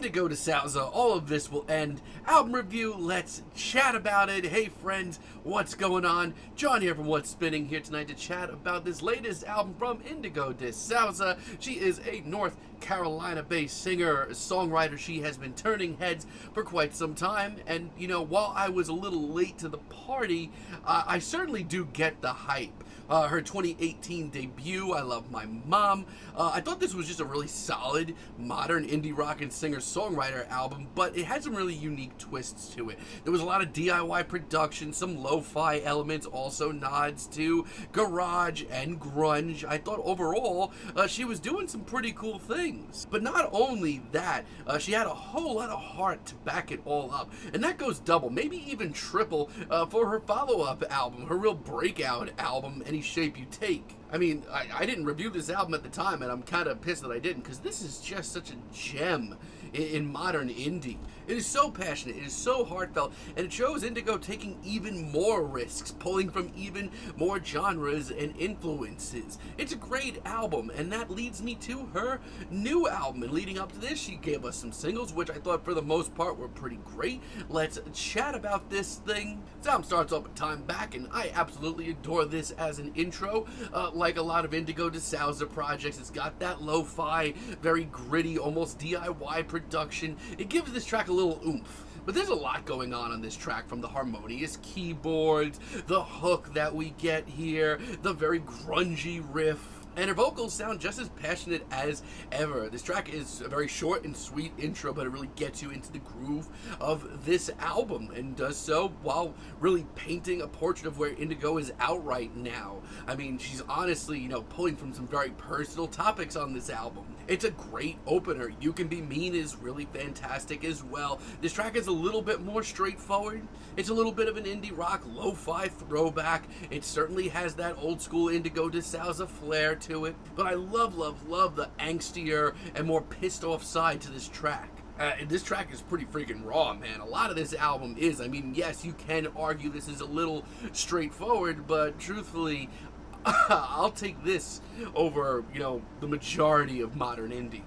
Indigo De Souza, all of this will end. Album review, let's chat about it. Hey friends, what's going on? John here from What's Spinning, here tonight to chat about this latest album from Indigo De Souza. She is a North Carolina-based singer, songwriter. She has been turning heads for quite some time, and you know, while I was a little late to the party, I certainly do get the hype. Her 2018 debut, I Love My Mom. I thought this was just a really solid, modern indie rock and singer-songwriter album, but it had some really unique twists to it. There was a lot of DIY production, some lo-fi elements, also nods to garage and grunge. I thought overall, she was doing some pretty cool things. But not only that, she had a whole lot of heart to back it all up, and that goes double, maybe even triple, for her follow-up album, her real breakout album, Any Shape You Take. I mean, I didn't review this album at the time, and I'm kind of pissed that I didn't, because this is just such a gem in modern indie. It is so passionate, it is so heartfelt, and it shows Indigo taking even more risks, pulling from even more genres and influences. It's a great album, and that leads me to her new album. And leading up to this, she gave us some singles, which I thought for the most part were pretty great. Let's chat about this thing. This album starts off with Time Back, and I absolutely adore this as an intro. Like a lot of Indigo De Souza projects, it's got that lo-fi, very gritty, almost DIY production. It gives this track a little oomph. But there's a lot going on this track, from the harmonious keyboards, the hook that we get here, the very grungy riff, and her vocals sound just as passionate as ever. This track is a very short and sweet intro, but it really gets you into the groove of this album, and does so while really painting a portrait of where Indigo is out right now. I mean, she's honestly, you know, pulling from some very personal topics on this album. It's a great opener. You Can Be Mean is really fantastic as well. This track is a little bit more straightforward. It's a little bit of an indie rock lo-fi throwback. It certainly has that old school Indigo De Souza flair to it, but I love the angstier and more pissed off side to this track. This track is pretty freaking raw, man. A lot of this album is. I mean, yes, you can argue this is a little straightforward, but truthfully, I'll take this over, you know, the majority of modern indie.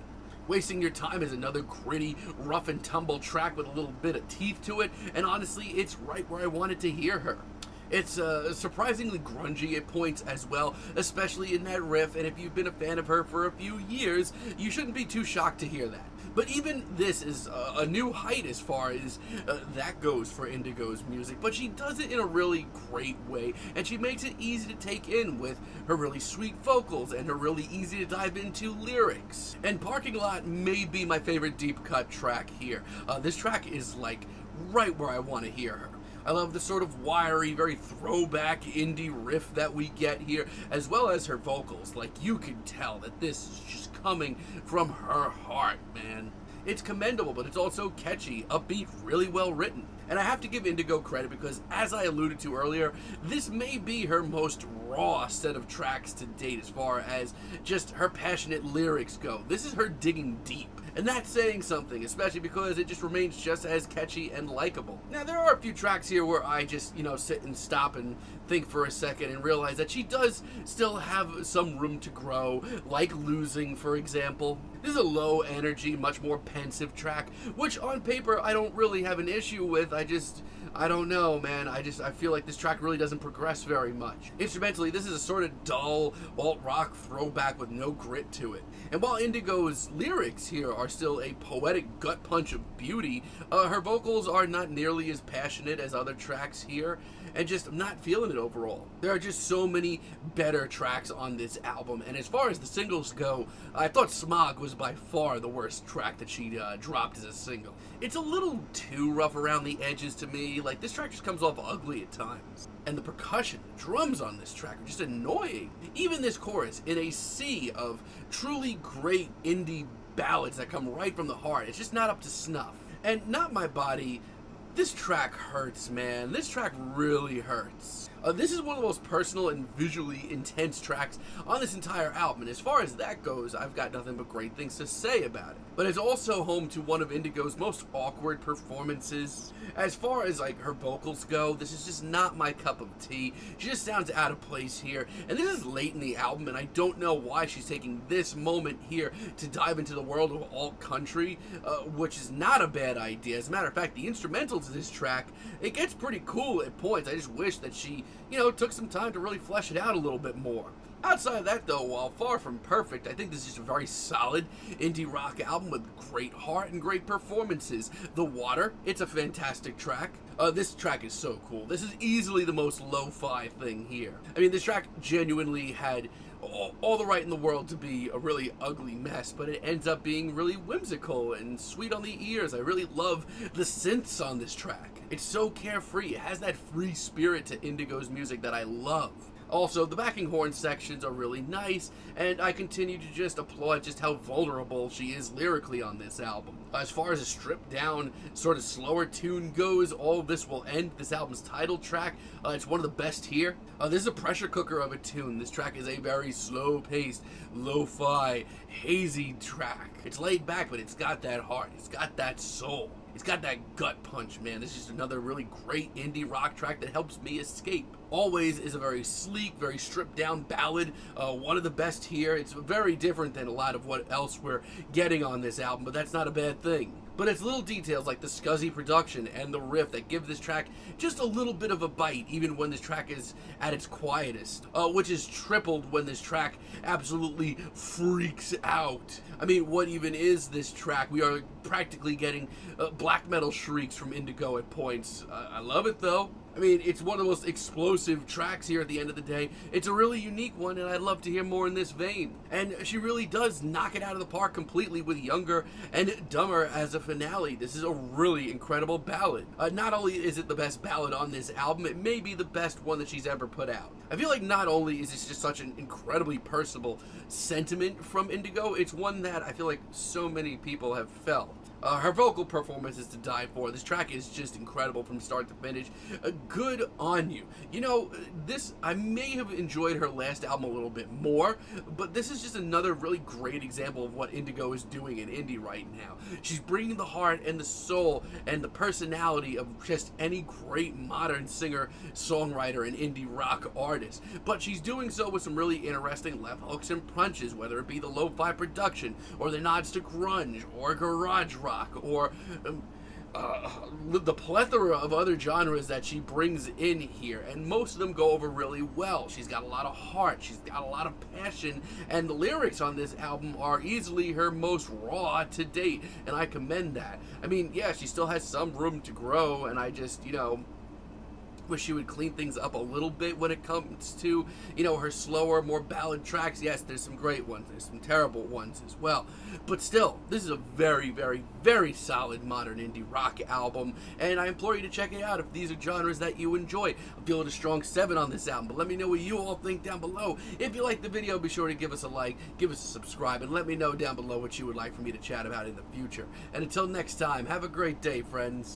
Wasting Your Time is another gritty, rough and tumble track with a little bit of teeth to it, and honestly, it's right where I wanted to hear her. It's surprisingly grungy at points as well, especially in that riff, and if you've been a fan of her for a few years, you shouldn't be too shocked to hear that. But even this is a new height as far as that goes for Indigo's music, but she does it in a really great way, and she makes it easy to take in with her really sweet vocals and her really easy to dive into lyrics. And Parking Lot may be my favorite deep cut track here. This track is like right where I want to hear her. I love the sort of wiry, very throwback indie riff that we get here, as well as her vocals. Like, you can tell that this is just coming from her heart, man. It's commendable, but it's also catchy, upbeat, really well written. And I have to give Indigo credit because, as I alluded to earlier, this may be her most raw set of tracks to date as far as just her passionate lyrics go. This is her digging deep. And that's saying something, especially because it just remains just as catchy and likable. Now, there are a few tracks here where I just, you know, sit and stop and think for a second and realize that she does still have some room to grow, like Losing, for example. This is a low energy, much more pensive track, which on paper I don't really have an issue with. I don't know, man. I feel like this track really doesn't progress very much. Instrumentally, this is a sort of dull, alt-rock throwback with no grit to it. And while Indigo's lyrics here are still a poetic gut punch of beauty, her vocals are not nearly as passionate as other tracks here, and just not feeling it overall. There are just so many better tracks on this album, and as far as the singles go, I thought Smog was by far the worst track that she dropped as a single. It's a little too rough around the edges to me. Like, this track just comes off ugly at times. And the percussion, the drums on this track are just annoying. Even this chorus, in a sea of truly great indie ballads that come right from the heart, it's just not up to snuff. And Not My Body, this track hurts, man. This track really hurts. This is one of the most personal and visually intense tracks on this entire album, and as far as that goes, I've got nothing but great things to say about it. But it's also home to one of Indigo's most awkward performances. As far as like her vocals go, this is just not my cup of tea. She just sounds out of place here, and this is late in the album, and I don't know why she's taking this moment here to dive into the world of alt country, which is not a bad idea. As a matter of fact, the instrumental to this track, it gets pretty cool at points. I just wish that she, took some time to really flesh it out a little bit more. Outside of that, though, while far from perfect, I think this is just a very solid indie rock album with great heart and great performances. The Water, it's a fantastic track. This track is so cool. This is easily the most lo-fi thing here. I mean, this track genuinely had all the right in the world to be a really ugly mess, but it ends up being really whimsical and sweet on the ears. I really love the synths on this track. It's so carefree. It has that free spirit to Indigo's music that I love. Also, the backing horn sections are really nice, and I continue to just applaud just how vulnerable she is lyrically on this album. As far as a stripped down, sort of slower tune goes, All This Will End, this album's title track, it's one of the best here. This is a pressure cooker of a tune. This track is a very slow-paced, lo-fi, hazy track. It's laid back, but it's got that heart. It's got that soul. It's got that gut punch, man. This is just another really great indie rock track that helps me escape. Always is a very sleek, very stripped down ballad. One of the best here. It's very different than a lot of what else we're getting on this album, but that's not a bad thing. But it's little details like the scuzzy production and the riff that give this track just a little bit of a bite, even when this track is at its quietest, which is tripled when this track absolutely freaks out. I mean, what even is this track? We are practically getting black metal shrieks from Indigo at points. I love it, though. I mean, it's one of the most explosive tracks here at the end of the day. It's a really unique one, and I'd love to hear more in this vein. And she really does knock it out of the park completely with Younger and Dumber as a finale. This is a really incredible ballad. Not only is it the best ballad on this album, it may be the best one that she's ever put out. I feel like not only is this just such an incredibly personable sentiment from Indigo, it's one that I feel like so many people have felt. Her vocal performance is to die for. This track is just incredible from start to finish. Good on you. I may have enjoyed her last album a little bit more, but this is just another really great example of what Indigo is doing in indie right now. She's bringing the heart and the soul and the personality of just any great modern singer, songwriter, and indie rock artist. But she's doing so with some really interesting left hooks and punches, whether it be the lo-fi production, or the nods to grunge, or garage rock, or the plethora of other genres that she brings in here, and most of them go over really well. She's got a lot of heart, she's got a lot of passion, and the lyrics on this album are easily her most raw to date, and I commend that. I mean, yeah, she still has some room to grow, and I just, wish she would clean things up a little bit when it comes to, her slower, more ballad tracks. Yes, there's some great ones. There's some terrible ones as well. But still, this is a very, very, very solid modern indie rock album, and I implore you to check it out if these are genres that you enjoy. I'm feeling a strong 7 on this album, but let me know what you all think down below. If you like the video, be sure to give us a like, give us a subscribe, and let me know down below what you would like for me to chat about in the future. And until next time, have a great day, friends.